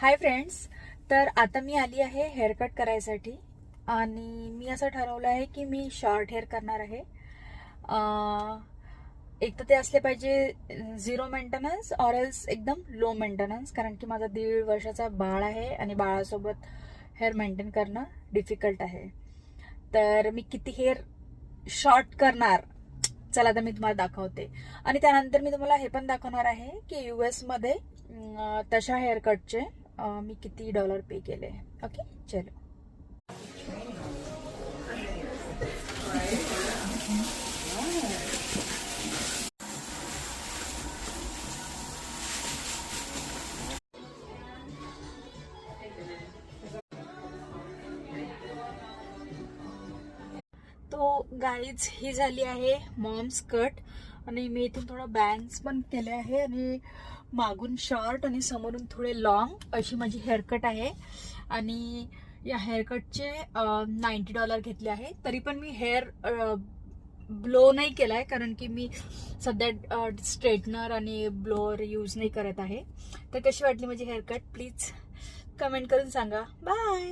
Hi friends. तर आता मी आली आहे हेअरकट करायसाठी आणि मी असं ठरवलं आहे की मी शॉर्ट हेअर करणार आहे. एक तर ते असले पाहिजे 0 मेंटेनन्स ऑर एल्स एकदम लो मेंटेनन्स, कारण की माझा 1.5 वर्षाचा बाळ आहे आणि बाळासोबत हेअर मेंटेन करणं डिफिकल्ट आहे. तर मी किती हेअर शॉर्ट करणार, चला तर मी तुम्हाला दाखवते. आणि त्यानंतर मी तुम्हाला हे पण दाखवणार आहे की US मध्ये तशा हेअरकटचे मी किती डॉलर पे केले. ओके, चलो. तो गाईज ही झाली आहे मॉम्स कट आणि मी इथून थोडं बँग्स पण केले आहे आणि मागून शॉर्ट आणि समोरून थोडे लॉंग अशी माझी हेअरकट आहे. आणि या हेअरकटचे $90 घेतले आहे. तरी पण मी हेअर ब्लो नाही केलाय, कारण की मी सध्या स्ट्रेटनर आणि ब्लोअर यूज नाही करत आहे. तर कशी वाटली माझी हेअरकट प्लीज कमेंट करून सांगा. बाय.